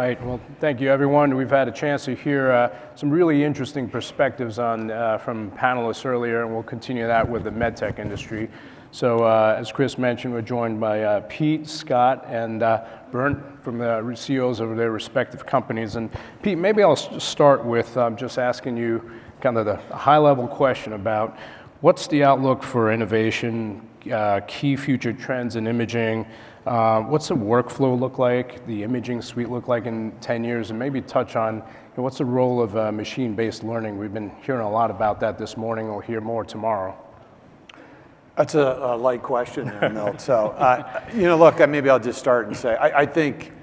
right, well, thank you everyone. We've had a chance to hear some really interesting perspectives on from panelists earlier, and we'll continue that with the medtech industry. So as Chris mentioned, we're joined by Pete, Scott, and Bernd from the CEOs of their respective companies. And Pete, maybe I'll start with just asking you kind of the high-level question about what's the outlook for innovation, key future trends in imaging. What's the workflow look like, the imaging suite look like in 10 years, and maybe touch on what's the role of machine-based learning? We've been hearing a lot about that this morning. We'll hear more tomorrow. That's a light question there, Milt. So, look, maybe I'll just start and say, I think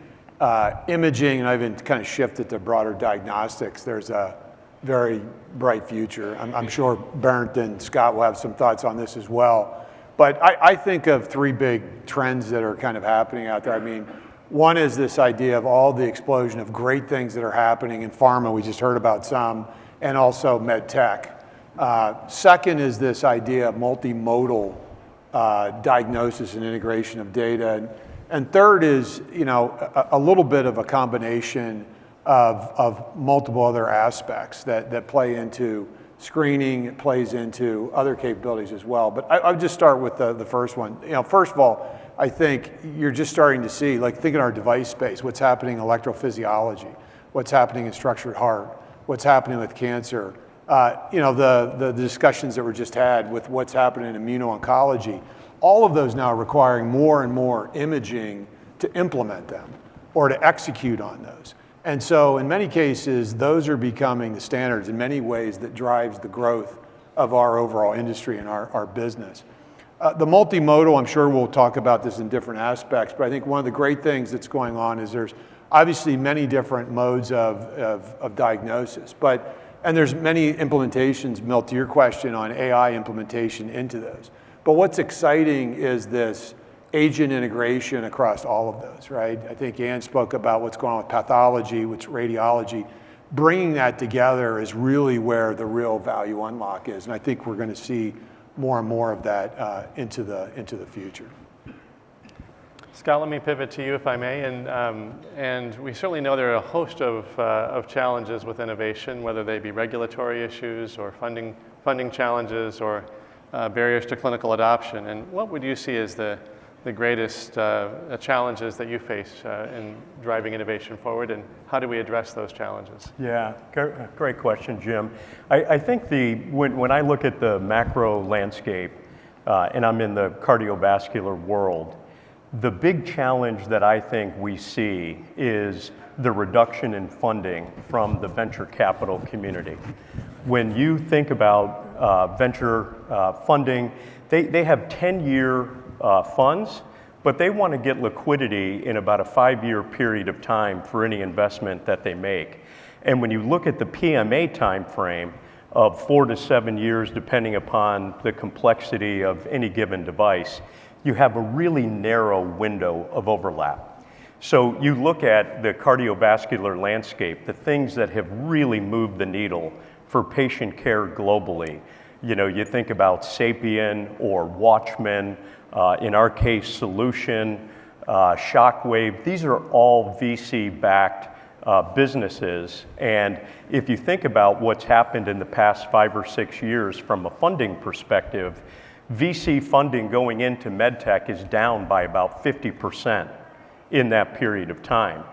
imaging, and I've been kind of shifted to broader diagnostics, there's a very bright future. I'm sure Bernd and Scott will have some thoughts on this as well. But I think of three big trends that are kind of happening out there. I mean, one is this idea of all the explosion of great things that are happening in pharma. We just heard about some, and also Medtech. Second is this idea of multimodal diagnosis and integration of data. And third is, a little bit of a combination of multiple other aspects that play into screening. It plays into other capabilities as well. But I'll just start with the first one. First of all, I think you're just starting to see, think in our device space, what's happening in electrophysiology, what's happening in structured heart, what's happening with cancer. The discussions that were just had with what's happening in immuno-oncology, all of those now are requiring more and more imaging to implement them or to execute on those. And so in many cases, those are becoming the standards in many ways that drives the growth of our overall industry and our business. The multimodal, I'm sure we'll talk about this in different aspects, but I think one of the great things that's going on is there's obviously many different modes of diagnosis, and there's many implementations, Milt, to your question on AI implementation into those. But what's exciting is this agent integration across all of those, right? I think Ann spoke about what's going on with pathology, with radiology. Bringing that together is really where the real value unlock is, and I think we're going to see more and more of that into the future. Scott, let me pivot to you if I may, and we certainly know there are a host of challenges with innovation, whether they be regulatory issues or funding challenges or barriers to clinical adoption. And what would you see as the greatest challenges that you face in driving innovation forward, and how do we address those challenges? Yeah, great question, Jim. I think when I look at the macro landscape, and I'm in the cardiovascular world, the big challenge that I think we see is the reduction in funding from the venture capital community. When you think about venture funding, they have 10-year funds, but they want to get liquidity in about a 5-year period of time for any investment that they make. And when you look at the PMA time frame of 4 to 7 years, depending upon the complexity of any given device, you have a really narrow window of overlap. So you look at the cardiovascular landscape, the things that have really moved the needle for patient care globally. You think about Sapien or Watchman, in our case, Solution, Shockwave. These are all VC-backed businesses. And if you think about what's happened in the past 5 or 6 years from a funding perspective, VC funding going into medtech is down by about 50% in that period of time.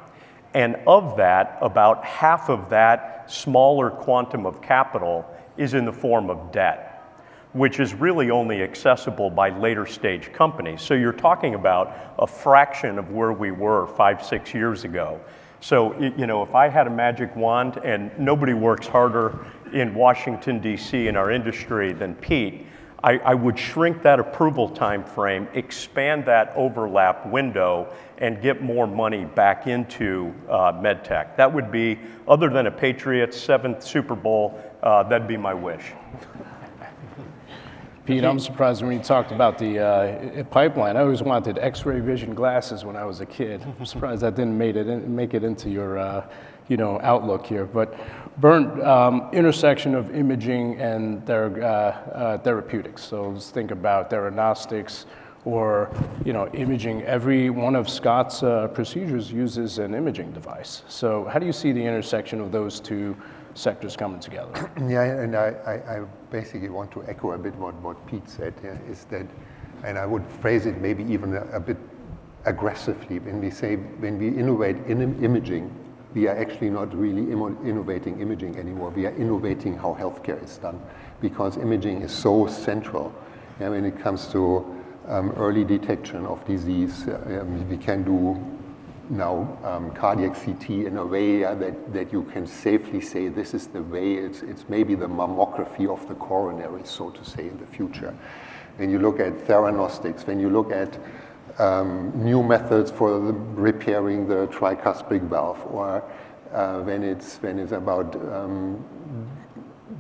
And of that, about half of that smaller quantum of capital is in the form of debt, which is really only accessible by later stage companies. So you're talking about a fraction of where we were 5, 6 years ago. So, if I had a magic wand, and nobody works harder in Washington, D.C. in our industry than Pete, I would shrink that approval time frame, expand that overlap window, and get more money back into medtech. That would be, other than a Patriots 7th Super Bowl, that'd be my wish. Pete, I'm surprised when you talked about the pipeline. I always wanted X-ray vision glasses when I was a kid. I'm surprised that didn't make it into your outlook here. But Bernd, intersection of imaging and therapeutics. So let's think about theranostics, or imaging. Every one of Scott's procedures uses an imaging device. So how do you see the intersection of those two sectors coming together? Yeah, and I basically want to echo a bit what Pete said, is that, and I would phrase it maybe even a bit aggressively, when we innovate in imaging, we are actually not really innovating imaging anymore. We are innovating how healthcare is done, because imaging is so central. When it comes to early detection of disease, we can do now cardiac CT in a way that you can safely say this is the way. It's maybe the mammography of the coronary, so to say, in the future. When you look at theranostics, when you look at new methods for repairing the tricuspid valve, or when it's about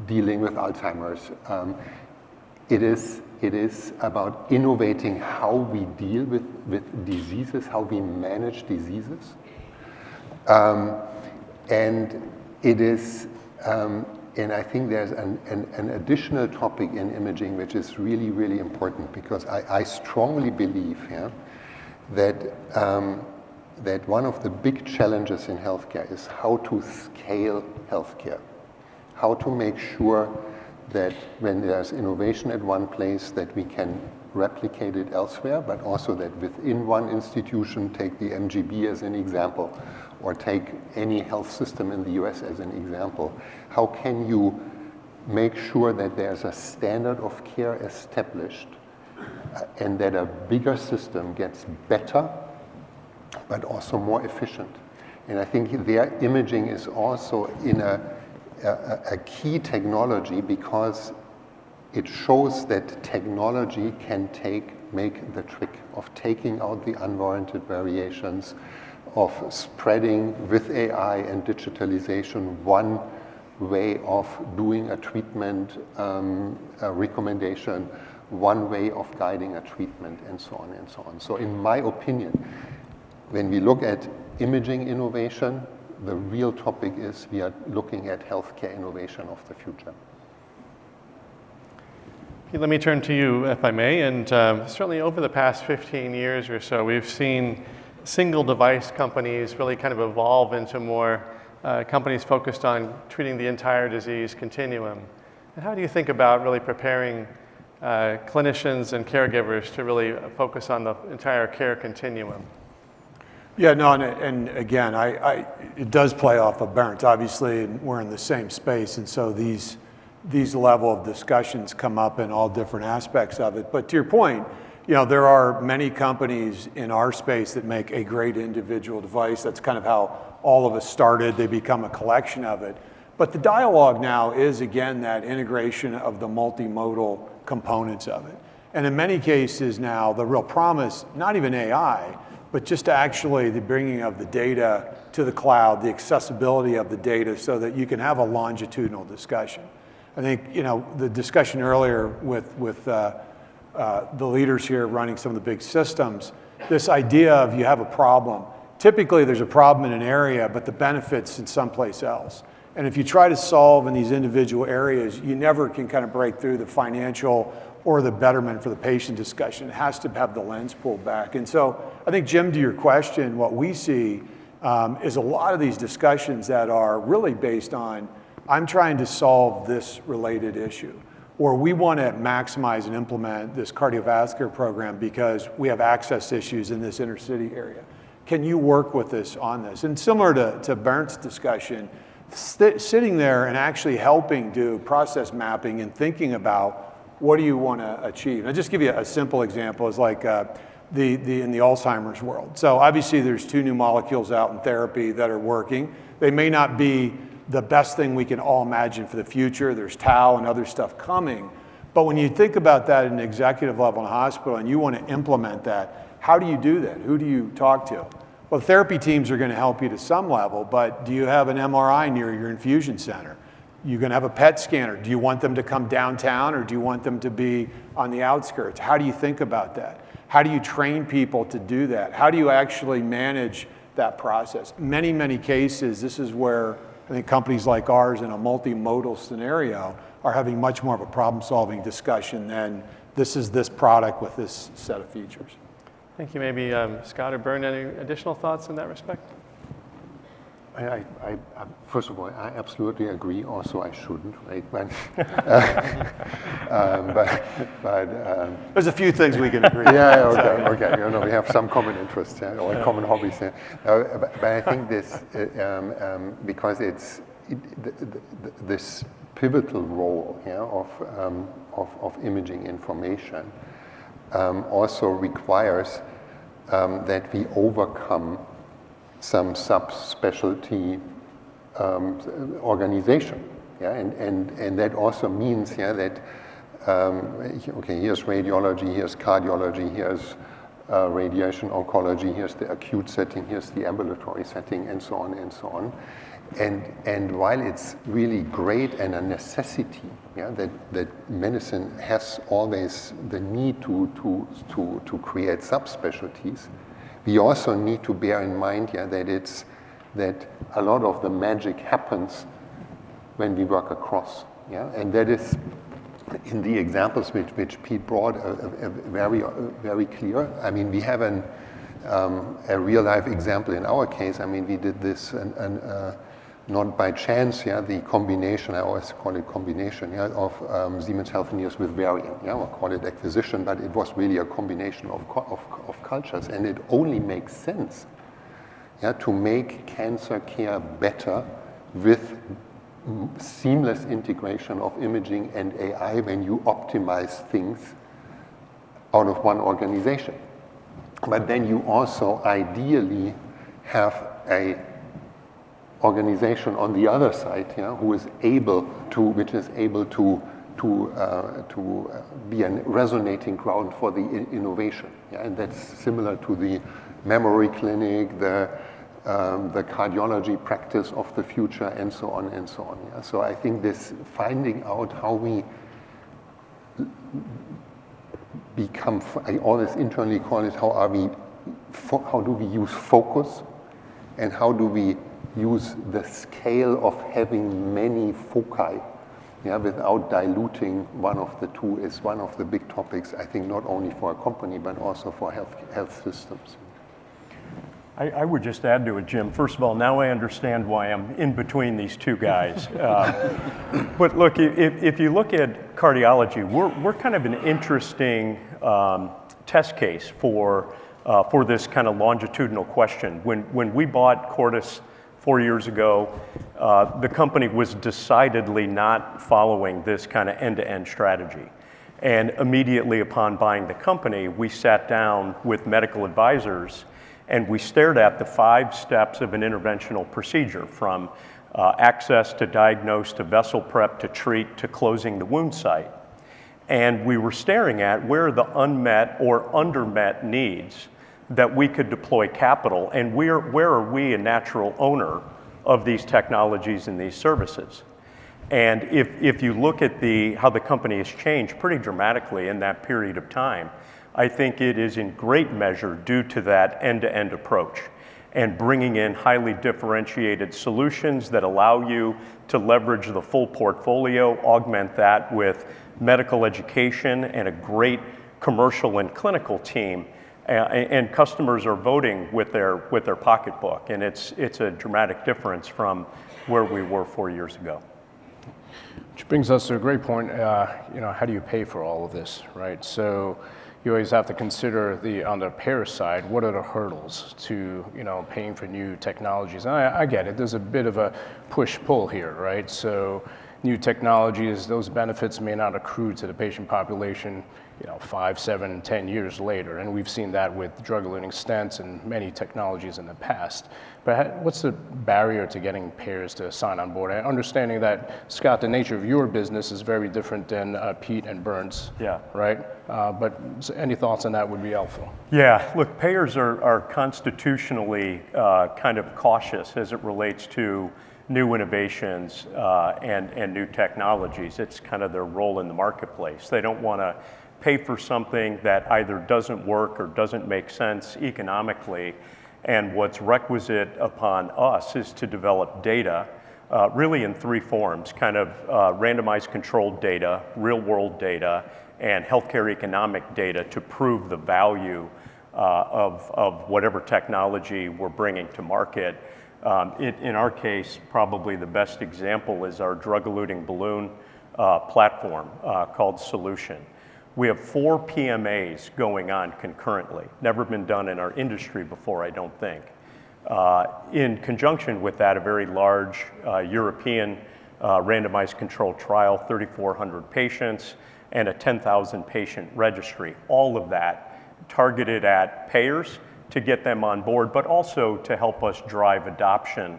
dealing with Alzheimer's, it is about innovating how we deal with diseases, how we manage diseases, and it is. And I think there's an additional topic in imaging which is really, really important, because I strongly believe that one of the big challenges in healthcare is how to scale healthcare, how to make sure that when there's innovation at one place that we can replicate it elsewhere, but also that within one institution, take the MGB as an example, or take any health system in the US as an example, how can you make sure that there's a standard of care established and that a bigger system gets better, but also more efficient? And I think their imaging is also in a key technology, because it shows that technology can make the trick of taking out the unwarranted variations, of spreading with AI and digitalization one way of doing a treatment a recommendation, one way of guiding a treatment, and so on and so on. So in my opinion, when we look at imaging innovation, the real topic is we are looking at healthcare innovation of the future. Let me turn to you, if I may, and certainly over the past 15 years or so, we've seen single device companies really kind of evolve into more companies focused on treating the entire disease continuum. And how do you think about really preparing clinicians and caregivers to really focus on the entire care continuum? Yeah, no, and again, it does play off of Bernd. Obviously, we're in the same space, and so these level of discussions come up in all different aspects of it. But to your point, there are many companies in our space that make a great individual device. That's kind of how all of us started. They become a collection of it. But the dialogue now is, again, that integration of the multimodal components of it. And in many cases now, the real promise, not even AI, but just actually the bringing of the data to the cloud, the accessibility of the data, so that you can have a longitudinal discussion. I think, the discussion earlier with the leaders here running some of the big systems, this idea of you have a problem. Typically there's a problem in an area, but the benefit's in someplace else. And if you try to solve in these individual areas, you never can kind of break through the financial or the betterment for the patient discussion. It has to have the lens pulled back. And so I think, Jim, to your question, what we see is a lot of these discussions that are really based on, I'm trying to solve this related issue, or we want to maximize and implement this cardiovascular program because we have access issues in this inner city area. Can you work with us on this? And similar to Bernd's discussion, sitting there and actually helping do process mapping and thinking about what do you want to achieve. I'll just give you a simple example. It's like in the Alzheimer's world. So obviously there's 2 new molecules out in therapy that are working. They may not be the best thing we can all imagine for the future. There's tau and other stuff coming. But when you think about that at an executive level in a hospital and you want to implement that, how do you do that? Who do you talk to? Well, therapy teams are going to help you to some level, but do you have an MRI near your infusion center? You're going to have a PET scanner. Do you want them to come downtown, or do you want them to be on the outskirts? How do you think about that? How do you train people to do that? How do you actually manage that process? Many, many cases, this is where I think companies like ours in a multimodal scenario are having much more of a problem-solving discussion than this is this product with this set of features. Thank you. Maybe Scott or Bernd, any additional thoughts in that respect? First of all, I absolutely agree. Also, I shouldn't, right? There's a few things we can agree on. Yeah, okay. You know, we have some common interests, yeah, or common hobbies. Yeah. But I think this, because this pivotal role, yeah, of imaging information also requires that we overcome some subspecialty organization, yeah, and that also means, yeah, that okay, here's radiology, here's cardiology, here's radiation oncology, here's the acute setting, here's the ambulatory setting, and so on and so on. And while it's really great and a necessity, yeah, that medicine has always the need to create subspecialties, we also need to bear in mind, yeah, that a lot of the magic happens when we work across, yeah, and that is in the examples which Pete brought very clear. I mean, we have a real life example in our case. I mean, we did this not by chance, yeah, the combination, I always call it combination, yeah, of Siemens Healthineers with Varian, yeah, or call it acquisition, but it was really a combination of cultures, and it only makes sense, yeah, to make cancer care better with seamless integration of imaging and AI when you optimize things out of one organization. But then you also ideally have a organization on the other side, yeah, which is able to be a resonating ground for the innovation, yeah, and that's similar to the memory clinic, the cardiology practice of the future, and so on and so on. Yeah. So I think this finding out how we become, I always internally call it, how do we use focus, and how do we use the scale of having many foci, yeah, without diluting one of the two, is one of the big topics, I think, not only for a company, but also for health systems. I would just add to it, Jim. First of all, now I understand why I'm in between these two guys. But look, if you look at cardiology, we're kind of an interesting test case for this kind of longitudinal question. When we bought Cordis 4 years ago, the company was decidedly not following this kind of end-to-end strategy. And immediately upon buying the company, we sat down with medical advisors and we stared at the 5 steps of an interventional procedure, from access to diagnose to vessel prep to treat to closing the wound site. And we were staring at where are the unmet or undermet needs that we could deploy capital, and where are we a natural owner of these technologies and these services. And if you look at how the company has changed pretty dramatically in that period of time, I think it is in great measure due to that end-to-end approach and bringing in highly differentiated solutions that allow you to leverage the full portfolio, augment that with medical education and a great commercial and clinical team. And customers are voting with their pocketbook, and it's a dramatic difference from where we were 4 years ago. Which brings us to a great point. How do you pay for all of this, right? So you always have to consider on the payer side, what are the hurdles to paying for new technologies? And I get it. There's a bit of a push-pull here, right? So new technologies, those benefits may not accrue to the patient population 5, 7, 10 years later. And we've seen that with drug-eluting stents and many technologies in the past. But what's the barrier to getting payers to sign on board? Understanding that, Scott, the nature of your business is very different than Pete and Bernd's, yeah, right? But any thoughts on that would be helpful. Yeah, look, payers are constitutionally kind of cautious as it relates to new innovations and new technologies. It's kind of their role in the marketplace. They don't want to pay for something that either doesn't work or doesn't make sense economically. And what's requisite upon us is to develop data really in 3 forms, kind of randomized controlled data, real world data, and healthcare economic data to prove the value of whatever technology we're bringing to market. In our case, probably the best example is our drug-eluting balloon platform called Solution. We have 4 PMAs going on concurrently. Never been done in our industry before, I don't think. In conjunction with that, a very large European randomized controlled trial, 3,400 patients, and a 10,000 patient registry. All of that targeted at payers to get them on board, but also to help us drive adoption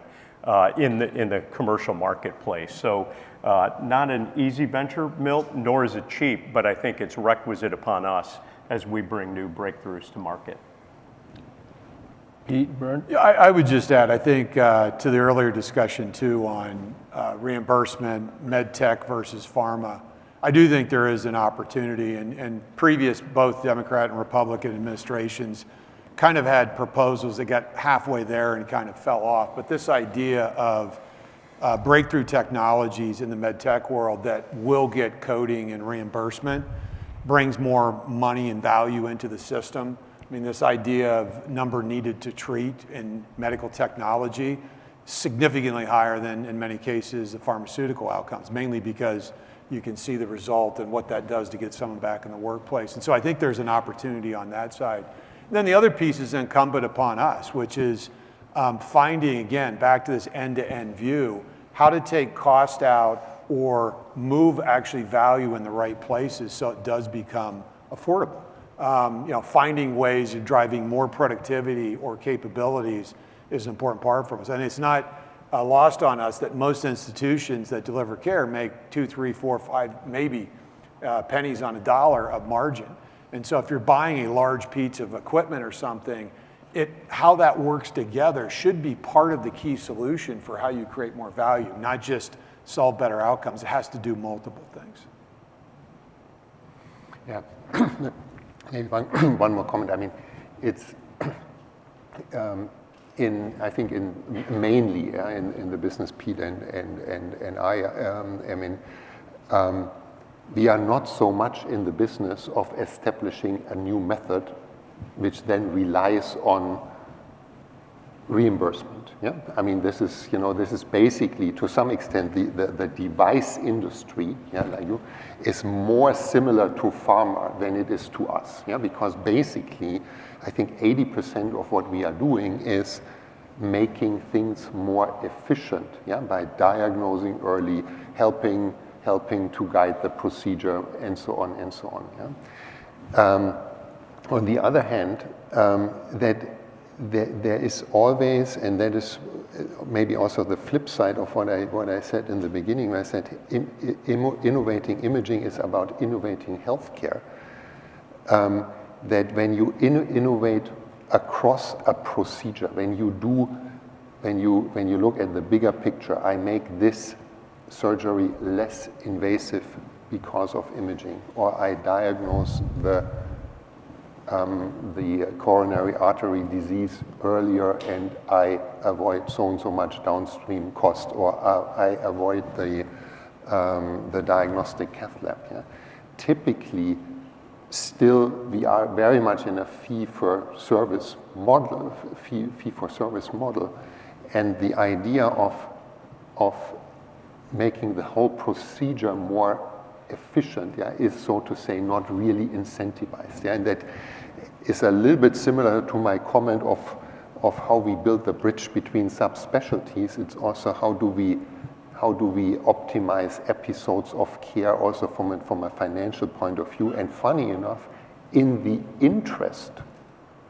in the commercial marketplace. So not an easy venture, Milt, nor is it cheap, but I think it's requisite upon us as we bring new breakthroughs to market. Pete, Bernd? Yeah, I would just add, I think to the earlier discussion too on reimbursement, Medtech versus pharma, I do think there is an opportunity, and previous both Democrat and Republican administrations kind of had proposals that got halfway there and kind of fell off. But this idea of breakthrough technologies in the Medtech world that will get coding and reimbursement brings more money and value into the system. I mean, this idea of number needed to treat in medical technology, significantly higher than, in many cases, the pharmaceutical outcomes, mainly because you can see the result and what that does to get someone back in the workplace. And so I think there's an opportunity on that side. And then the other piece is incumbent upon us, which is finding, again, back to this end-to-end view, how to take cost out or move actually value in the right places so it does become affordable. Finding ways of driving more productivity or capabilities is an important part for us. And it's not lost on us that most institutions that deliver care make 2, 3, 4, 5, maybe pennies on a dollar of margin. And so if you're buying a large piece of equipment or something, how that works together should be part of the key solution for how you create more value, not just solve better outcomes. It has to do multiple things. Yeah. Maybe one more comment. I mean, it's I think mainly in the business, Pete and I mean, we are not so much in the business of establishing a new method, which then relies on reimbursement. Yeah, I mean, this is basically to some extent the device industry. Yeah, like is more similar to pharma than it is to us. Yeah, because basically, I think 80% of what we are doing is making things more efficient. Yeah, by diagnosing early, helping to guide the procedure, and so on and so on. Yeah. On the other hand, there is always, and that is maybe also the flip side of what I said in the beginning, where I said innovating imaging is about innovating healthcare. That when you innovate across a procedure, when you look at the bigger picture, I make this surgery less invasive because of imaging, or I diagnose the coronary artery disease earlier and I avoid so and so much downstream cost, or I avoid the diagnostic cath lab. Yeah? Typically, still we are very much in a fee-for-service model, and the idea of making the whole procedure more efficient, yeah, is, so to say, not really incentivized. Yeah? And that is a little bit similar to my comment of how we build the bridge between subspecialties. It's also how do we optimize episodes of care also from a financial point of view, and funny enough, in the interest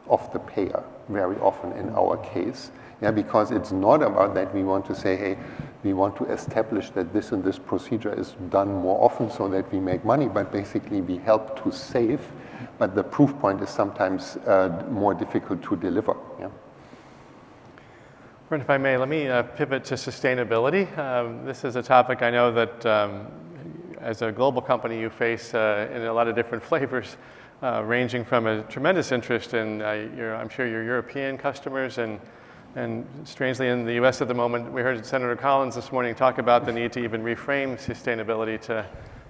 of the payer very often in our case. Yeah, because it's not about that we want to say, hey, we want to establish that this and this procedure is done more often so that we make money, but basically we help to save, but the proof point is sometimes more difficult to deliver. Yeah. Bernd, if I may, let me pivot to sustainability. This is a topic I know that as a global company you face in a lot of different flavors, ranging from a tremendous interest in, I'm sure, your European customers, and strangely in the US at the moment, we heard Senator Collins this morning talk about the need to even reframe sustainability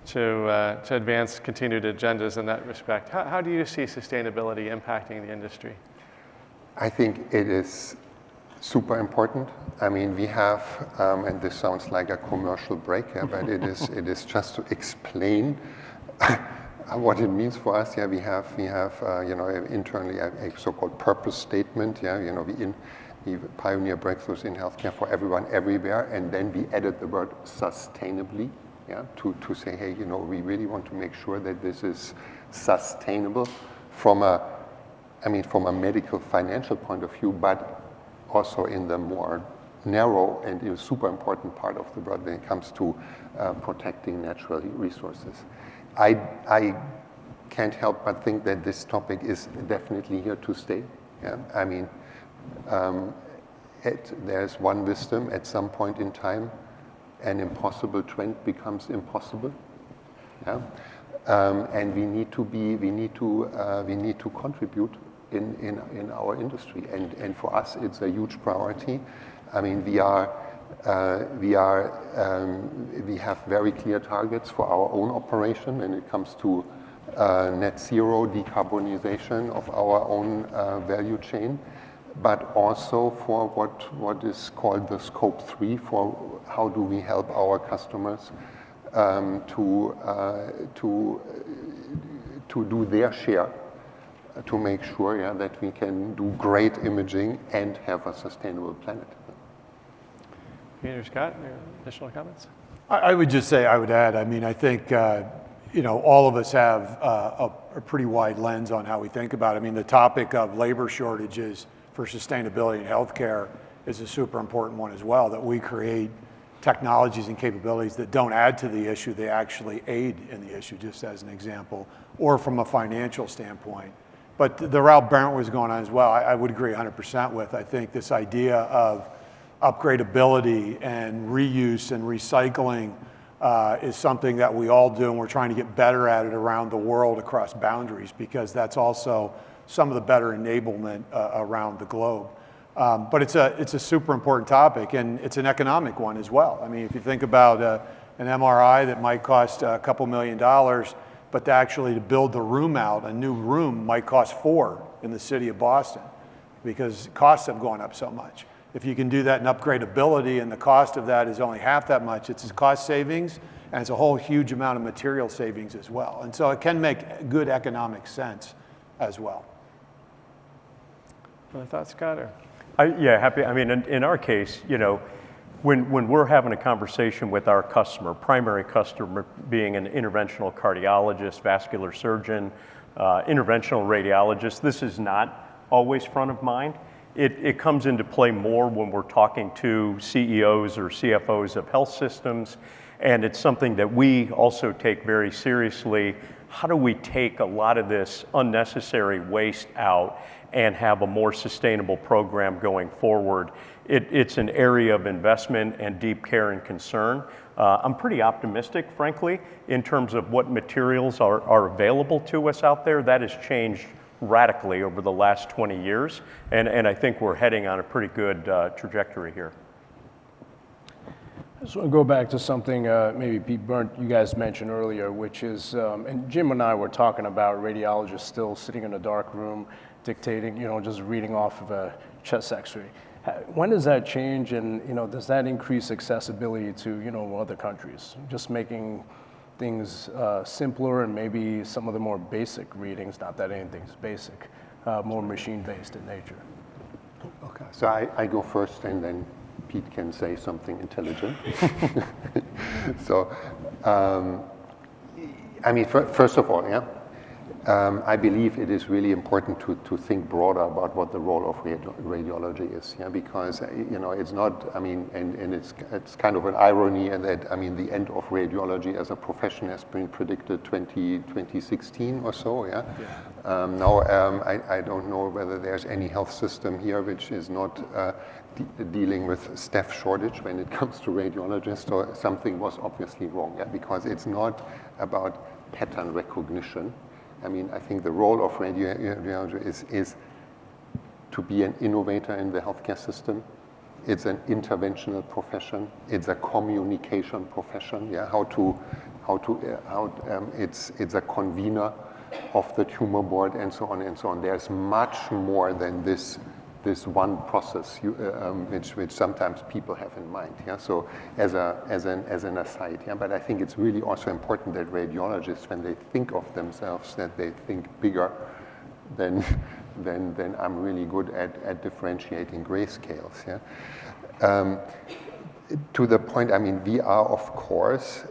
to advance continued agendas in that respect. How do you see sustainability impacting the industry? I think it is super important. I mean, we have, and this sounds like a commercial break here, but it is just to explain what it means for us. Yeah, we have you know, internally a so-called purpose statement. Yeah, you know, we pioneer breakthroughs in healthcare for everyone, everywhere, and then we added the word sustainably. Yeah, to say, hey, you know, we really want to make sure that this is sustainable from a medical financial point of view, but also in the more narrow and super important part of the world when it comes to protecting natural resources. I can't help but think that this topic is definitely here to stay. Yeah? I mean, there's one wisdom: at some point in time, an impossible trend becomes impossible. Yeah? And we need to contribute in our industry, and for us it's a huge priority. I mean, we have very clear targets for our own operation when it comes to net zero decarbonization of our own value chain, but also for what is called the scope 3, for how do we help our customers to do their share to make sure, yeah, that we can do great imaging and have a sustainable planet. Peter, Scott, any additional comments? I would just say, I would add, I mean, I think, you know, all of us have a pretty wide lens on how we think about it. I mean, the topic of labor shortages for sustainability in healthcare is a super important one as well, that we create technologies and capabilities that don't add to the issue, they actually aid in the issue, just as an example, or from a financial standpoint. But the route Bernd was going on as well, I would agree 100% with. I think this idea of upgradability and reuse and recycling is something that we all do, and we're trying to get better at it around the world across boundaries, because that's also some of the better enablement around the globe. But it's a super important topic, and it's an economic one as well. I mean, if you think about an MRI that might cost a couple $1 million, but to build the room out, a new room might cost $4 million in the city of Boston, because costs have gone up so much. If you can do that in upgradability and the cost of that is only half that much, it's cost savings, and it's a whole huge amount of material savings as well. And so it can make good economic sense as well. Any thoughts, Scott? Yeah, happy. I mean, in our case, you know, when we're having a conversation with our customer, primary customer being an interventional cardiologist, vascular surgeon, interventional radiologist, this is not always front of mind. It comes into play more when we're talking to CEOs or CFOs of health systems, and it's something that we also take very seriously. How do we take a lot of this unnecessary waste out and have a more sustainable program going forward? It's an area of investment and deep care and concern. I'm pretty optimistic, frankly, in terms of what materials are available to us out there. That has changed radically over the last 20 years, and I think we're heading on a pretty good trajectory here. I just want to go back to something maybe Pete, Bernd, you guys mentioned earlier, which is, and Jim and I were talking about radiologists still sitting in a dark room dictating, you know, just reading off of a chest x-ray. When does that change, and, you know, does that increase accessibility to, you know, other countries? Just making things simpler, and maybe some of the more basic readings, not that anything's basic, more machine-based in nature. Okay, so I go first, and then Pete can say something intelligent. So, I mean, first of all, yeah, I believe it is really important to think broader about what the role of radiology is, yeah, because, you know, it's not, I mean, and it's kind of an irony that, I mean, the end of radiology as a profession has been predicted 2016 or so, yeah. Now, I don't know whether there's any health system here which is not dealing with staff shortage when it comes to radiologists, or something was obviously wrong, yeah, because it's not about pattern recognition. I mean, I think the role of radiology is to be an innovator in the healthcare system. It's an interventional profession. It's a communication profession, yeah, how to it's a convener of the tumor board and so on and so on. There's much more than this one process which sometimes people have in mind. Yeah? So as an aside, yeah? But I think it's really also important that radiologists, when they think of themselves, that they think bigger than I'm really good at differentiating grayscales. Yeah? To the point, I mean, we are of course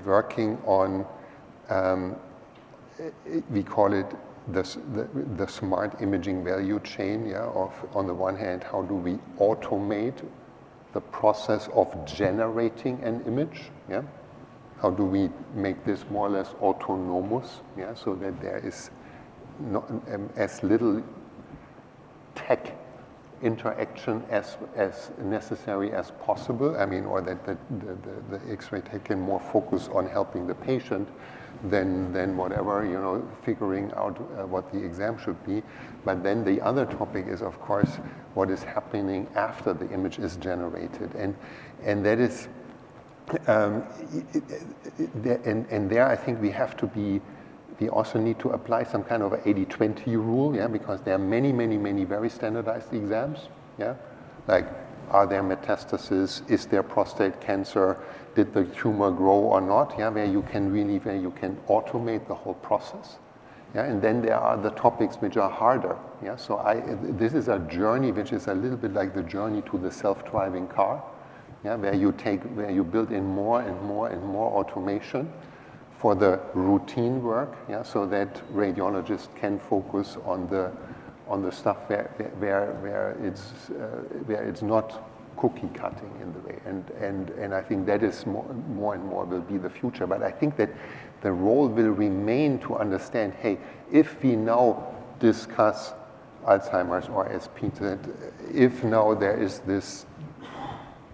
working on, we call it the smart imaging value chain. Yeah, of on the one hand, how do we automate the process of generating an image? Yeah, how do we make this more or less autonomous? Yeah, so that there is not as little tech interaction as necessary as possible. I mean, or that the X-ray tech can more focus on helping the patient than whatever, you know, figuring out what the exam should be. But then the other topic is, of course, what is happening after the image is generated, and that is, and there I think we have to be. We also need to apply some kind of 80-20 rule, yeah, because there are many very standardized exams, yeah, like are there metastases, is there prostate cancer, did the tumor grow or not, yeah, where you can automate the whole process, yeah, and then there are the topics which are harder, yeah. So this is a journey which is a little bit like the journey to the self-driving car, yeah, where you build in more and more automation for the routine work, yeah, so that radiologists can focus on the stuff where it's not cookie cutting in the way, and I think that is more and more will be the future. But I think that the role will remain to understand, hey, if we now discuss Alzheimer's, or as Peter said, if now there is this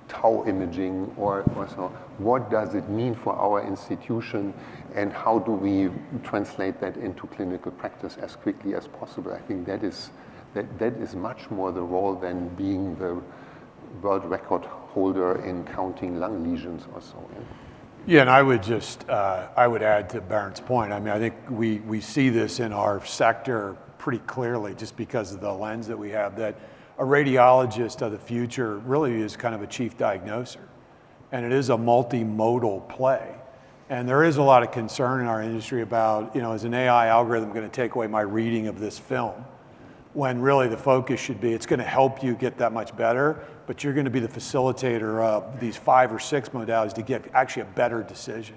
tau imaging or so, what does it mean for our institution, and how do we translate that into clinical practice as quickly as possible? I think that is much more the role than being the world record holder in counting lung lesions or so. Yeah, and I would just I would add to Bernd's point. I mean, I think we see this in our sector pretty clearly, just because of the lens that we have, that a radiologist of the future really is kind of a chief diagnoser, and it is a multimodal play. And there is a lot of concern in our industry about, you know, is an AI algorithm going to take away my reading of this film? When really the focus should be, it's going to help you get that much better, but you're going to be the facilitator of these 5 or 6 modalities to get actually a better decision.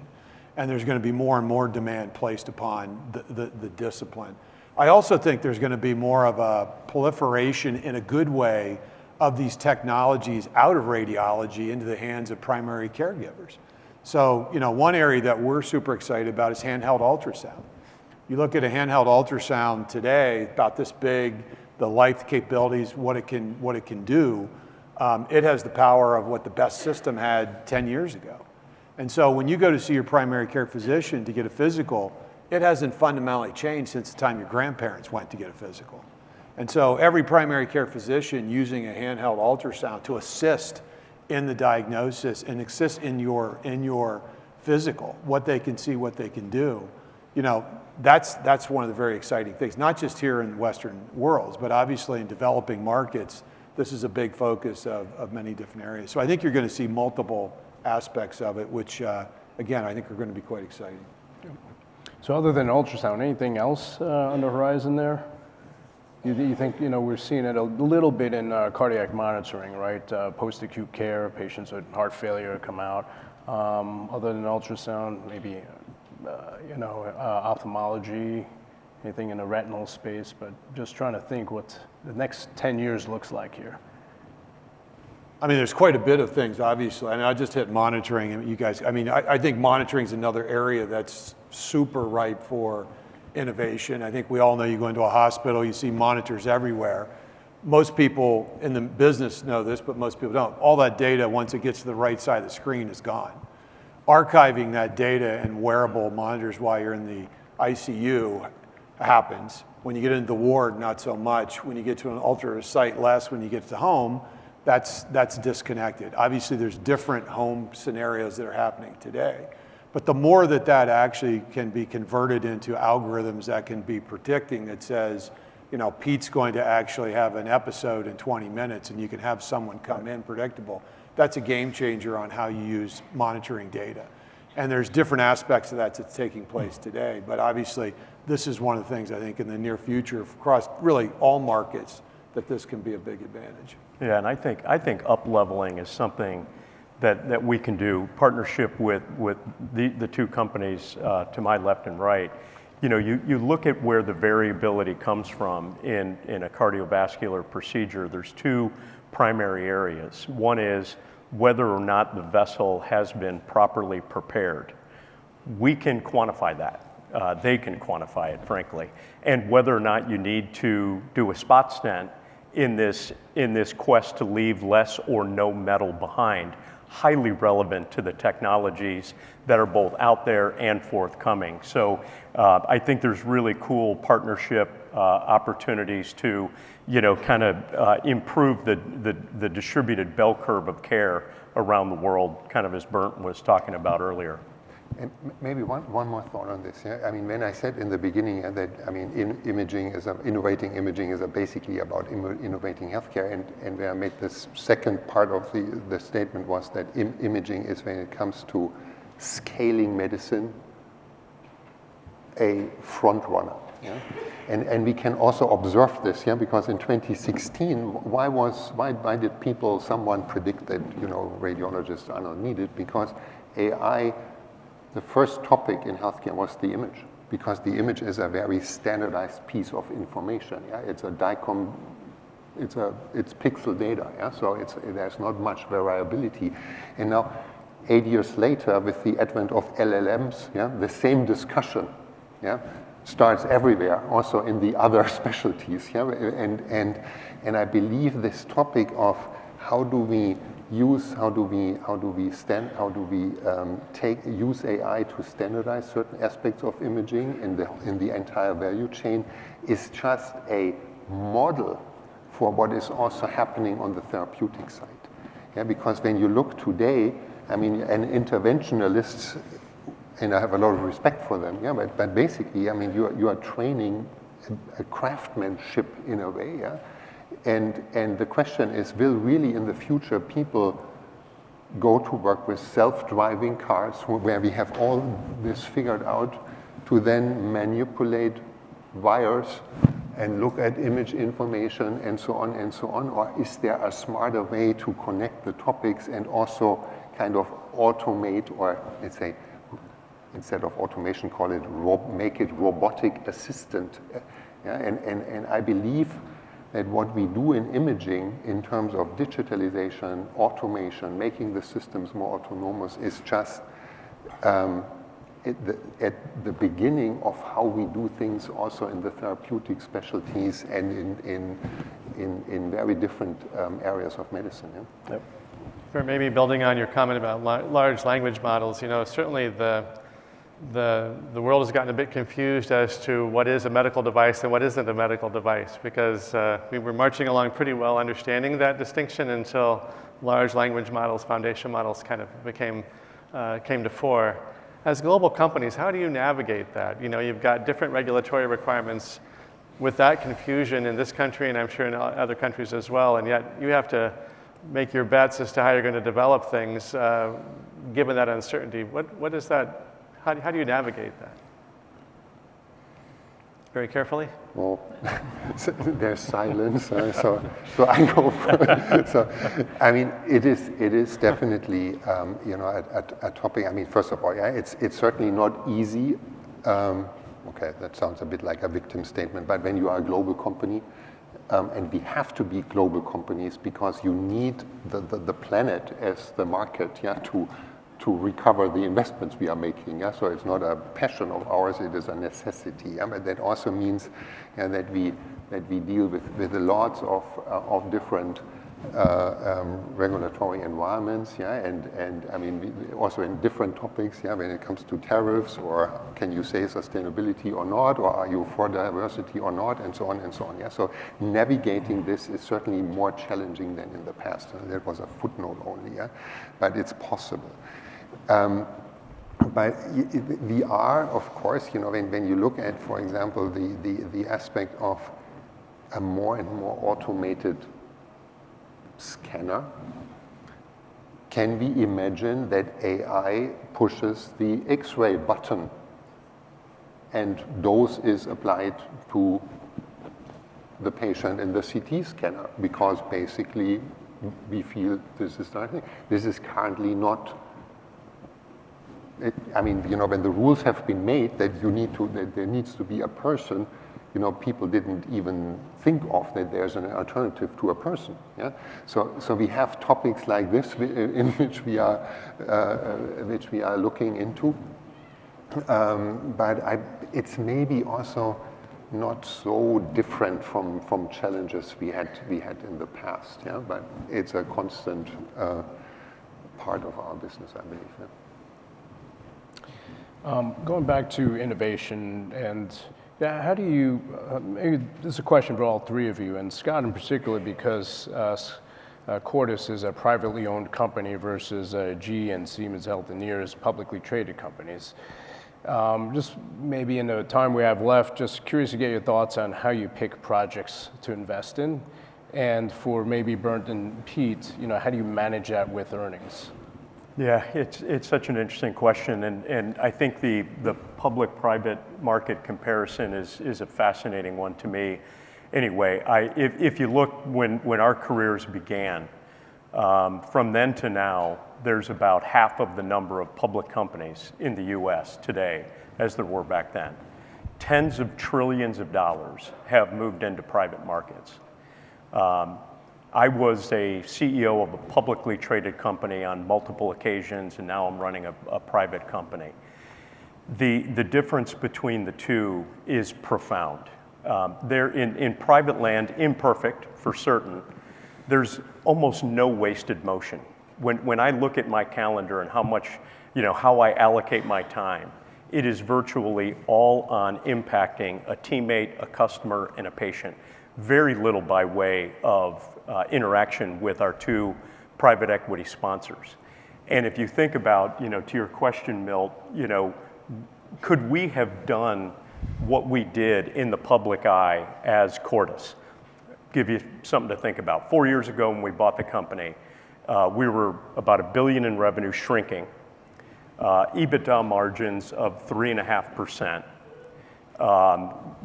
And there's going to be more and more demand placed upon the discipline. I also think there's going to be more of a proliferation in a good way of these technologies out of radiology into the hands of primary caregivers. So, you know, one area that we're super excited about is handheld ultrasound. You look at a handheld ultrasound today, about this big, the life capabilities, what it can do, it has the power of what the best system had 10 years ago. And so when you go to see your primary care physician to get a physical, it hasn't fundamentally changed since the time your grandparents went to get a physical. And so every primary care physician using a handheld ultrasound to assist in the diagnosis and assist in your physical, what they can see, what they can do, you know, that's one of the very exciting things, not just here in Western worlds, but obviously in developing markets, this is a big focus of many different areas. So I think you're going to see multiple aspects of it, which, again, I think are going to be quite exciting. So other than ultrasound, anything else on the horizon there? You think, you know, we're seeing it a little bit in cardiac monitoring, right? Post-acute care, patients with heart failure come out. Other than ultrasound, maybe, you know, ophthalmology, anything in the retinal space, but just trying to think what the next 10 years looks like here. I mean, there's quite a bit of things, obviously. I mean, I just hit monitoring, and you guys, I mean, I think monitoring is another area that's super ripe for innovation. I think we all know, you go into a hospital, you see monitors everywhere. Most people in the business know this, but most people don't. All that data, once it gets to the right side of the screen, is gone. Archiving that data in wearable monitors while you're in the ICU happens. When you get into the ward, not so much. When you get to an ultra site, less. When you get to home, that's disconnected. Obviously, there's different home scenarios that are happening today. But the more that that actually can be converted into algorithms that can be predicting, that says, you know, Pete's going to actually have an episode in 20 minutes and you can have someone come in predictable, that's a game changer on how you use monitoring data. And there's different aspects of that that's taking place today. But obviously, this is one of the things I think in the near future across really all markets that this can be a big advantage. Yeah, and I think up-leveling is something that we can do, partnership with the two companies to my left and right. You know, you look at where the variability comes from in a cardiovascular procedure. There's two primary areas. One is whether or not the vessel has been properly prepared. We can quantify that. They can quantify it, frankly. And whether or not you need to do a spot stent in this quest to leave less or no metal behind, highly relevant to the technologies that are both out there and forthcoming. So I think there's really cool partnership opportunities to, you know, kind of improve the distributed bell curve of care around the world, kind of as Bernd was talking about earlier. And maybe one more thought on this. Yeah? I mean, when I said in the beginning that, I mean, innovating imaging is basically about innovating healthcare, and where I made this second part of the statement was that imaging is, when it comes to scaling medicine, a front runner. Yeah? And we can also observe this, yeah, because in 2016, why did someone predict that, you know, radiologists are not needed? Because AI, the first topic in healthcare was the image, because the image is a very standardized piece of information. Yeah? It's a DICOM, it's pixel data, yeah? So there's not much variability. And now, 8 years later, with the advent of LLMs, yeah, the same discussion, yeah, starts everywhere, also in the other specialties. Yeah? And I believe this topic of how do we use AI to standardize certain aspects of imaging in the entire value chain is just a model for what is also happening on the therapeutic side. Yeah, because when you look today, I mean, an interventionalist, and I have a lot of respect for them, yeah, but basically, I mean, you are training a craftsmanship in a way, yeah? And the question is, will really in the future people go to work with self-driving cars where we have all this figured out to then manipulate wires and look at image information and so on and so on? Or is there a smarter way to connect the topics and also kind of automate, or let's say, instead of automation, call it, make it robotic assistant? Yeah? And I believe that what we do in imaging in terms of digitalization, automation, making the systems more autonomous is just at the beginning of how we do things also in the therapeutic specialties and in very different areas of medicine. Yeah? Yep. Or maybe building on your comment about large language models, you know, certainly the world has gotten a bit confused as to what is a medical device and what isn't a medical device, because we were marching along pretty well understanding that distinction until large language models, foundation models kind of came to fore. As global companies, how do you navigate that? You know, you've got different regulatory requirements with that confusion in this country, and I'm sure in other countries as well, and yet you have to make your bets as to how you're going to develop things given that uncertainty. What is that? How do you navigate that? Very carefully? Well, there's silence, so I go first. So, I mean, it is definitely, you know, a topic. I mean, first of all, yeah, it's certainly not easy. Okay, that sounds a bit like a victim statement, but when you are a global company, and we have to be global companies because you need the planet as the market, yeah, to recover the investments we are making. Yeah? So it's not a passion of ours, it is a necessity. Yeah? But that also means, yeah, that we deal with a lot of different regulatory environments, yeah, and I mean, also in different topics, yeah, when it comes to tariffs, or can you say sustainability or not, or are you for diversity or not, and so on and so on. Yeah, so navigating this is certainly more challenging than in the past. That was a footnote only, yeah, but it's possible. But VR, of course, when you look at, for example, the aspect of a more and more automated scanner, can we imagine that AI pushes the X-ray button and dose is applied to the patient in the CT scanner? Because basically we feel this is nothing. This is currently not. When the rules have been made that that there needs to be a person, people didn't even think of that there's an alternative to a person. Yeah. So we have topics like this in which we are looking into, but it's maybe also not so different from challenges we had in the past. Yeah. But it's a constant part of our business, I believe. Yeah. Going back to innovation, and how do you, maybe this is a question for all three of you, and Scott in particular, because Cordis is a privately owned company versus GE and Siemens Healthineers, publicly traded companies. Just maybe in the time we have left, just curious to get your thoughts on how you pick projects to invest in, and for maybe Bernd and Pete, how do you manage that with earnings? Yeah, it's such an interesting question, and I think the public-private market comparison is a fascinating one to me. Anyway, if you look when our careers began, from then to now, there's about half of the number of public companies in the U.S. today as there were back then. Tens of trillions of dollars have moved into private markets. I was a CEO of a publicly traded company on multiple occasions, and now I'm running a private company. The difference between the two is profound. They're in private land, imperfect for certain. There's almost no wasted motion. When I look at my calendar and how much, how I allocate my time, it is virtually all on impacting a teammate, a customer, and a patient. Very little by way of interaction with our two private equity sponsors. And if you think about, to your question, Milt, could we have done what we did in the public eye as Cordis? Give you something to think about. 4 years ago when we bought the company, we were about $1 billion in revenue, shrinking, EBITDA margins of 3.5%.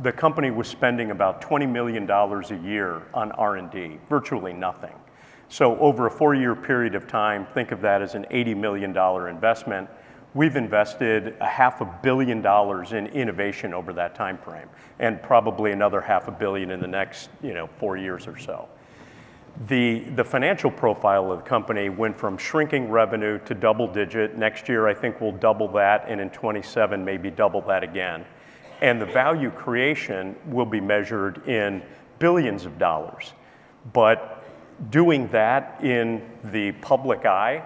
The company was spending about $20 million a year on R&D, virtually nothing. So over a 4-year period of time, think of that as an $80 million investment. We've invested $500 million in innovation over that time frame, and probably another $500 million in the next 4 years or so. The financial profile of the company went from shrinking revenue to double digit. Next year, I think we'll double that, and in 27, maybe double that again. And the value creation will be measured in billions of dollars. But doing that in the public eye,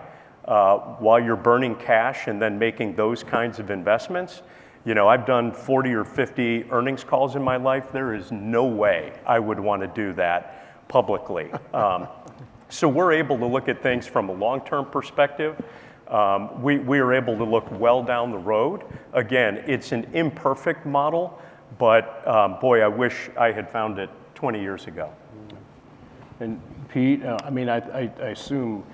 while you're burning cash and then making those kinds of investments, I've done 40 or 50 earnings calls in my life. There is no way I would want to do that publicly. So we're able to look at things from a long-term perspective. We are able to look well down the road. Again, it's an imperfect model, but boy, I wish I had found it 20 years ago. And Pete, I assume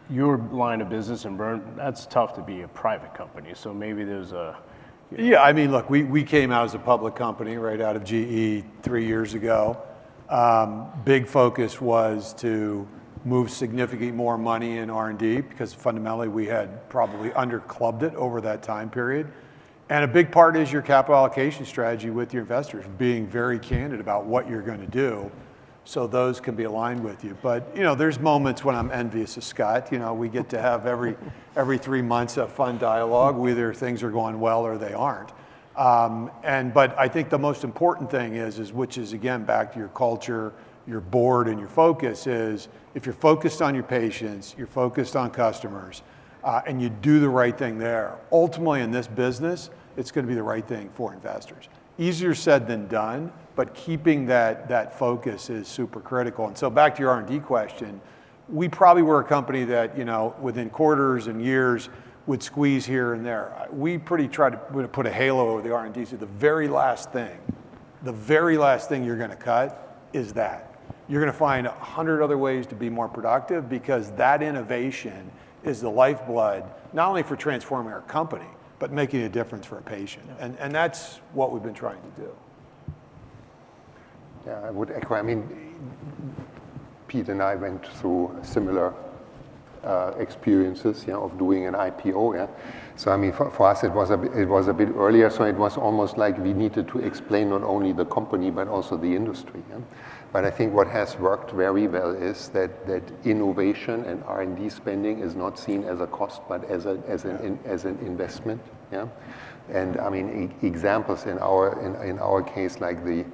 your line of business in Bernd, that's tough to be a private company. So maybe there's a... Yeah, look, we came out as a public company right out of GE 3 years ago. Big focus was to move significantly more money in R&D because fundamentally we had probably underclubbed it over that time period. And a big part is your capital allocation strategy with your investors, being very candid about what you're going to do so those can be aligned with you. But there's moments when I'm envious of Scott. We get to have every 3 months a fun dialogue, whether things are going well or they aren't. But I think the most important thing is which is again back to your culture, your board, and your focus is if you're focused on your patients, you're focused on customers, and you do the right thing there. Ultimately, in this business, it's going to be the right thing for investors. Easier said than done, but keeping that focus is super critical. And so back to your R&D question, we probably were a company that within quarters and years, would squeeze here and there. We pretty try to put a halo over the R&D. So the very last thing you're going to cut is that. You're going to find 100 other ways to be more productive, because that innovation is the lifeblood, not only for transforming our company, but making a difference for a patient. And that's what we've been trying to do. Yeah, I would echo. I mean, Pete and I went through similar experiences, of doing an IPO. Yeah, so I mean, for us it was a bit earlier. So it was almost like we needed to explain not only the company but also the industry. Yeah? But I think what has worked very well is that innovation and R&D spending is not seen as a cost but as an investment. Yeah, and I mean examples in our case, like the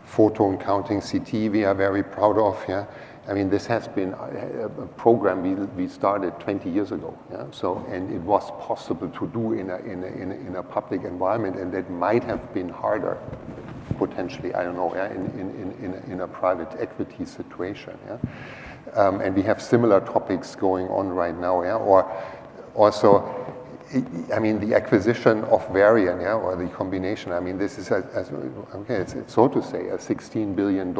photon counting CT, we are very proud of. Yeah. I mean, this has been a program we started 20 years ago. Yeah? So, and it was possible to do in a public environment, and that might have been harder, potentially, I don't know, yeah, in a private equity situation. Yeah? And we have similar topics going on right now. Yeah? Or also, I mean, the acquisition of Varian, yeah, or the combination. I mean, this is it's so to say a $16 billion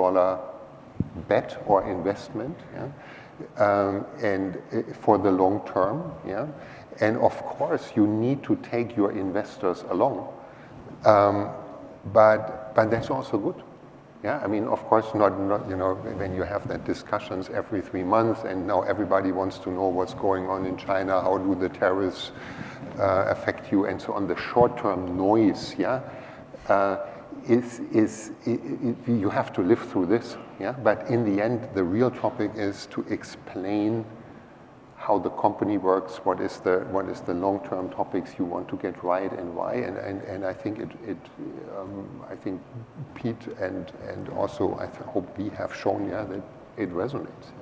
bet or investment, yeah? And for the long term, yeah. And of course, you need to take your investors along, but that's also good. Yeah, I mean, of course, not when you have that discussions every 3 months, and now everybody wants to know what's going on in China, how do the tariffs affect you, and so on. The short-term noise, yeah, you have to live through this, yeah. But in the end, the real topic is to explain how the company works, what is the long-term topics you want to get right, and why. And I think I think Pete and also I hope we have shown, yeah, that it resonates.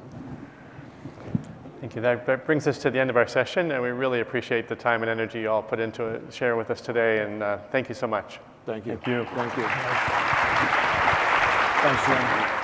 Thank you. That brings us to the end of our session, and we really appreciate the time and energy you all put into it, share with us today, and thank you so much. Thank you. Thank you. Thank you. Thanks, Jim.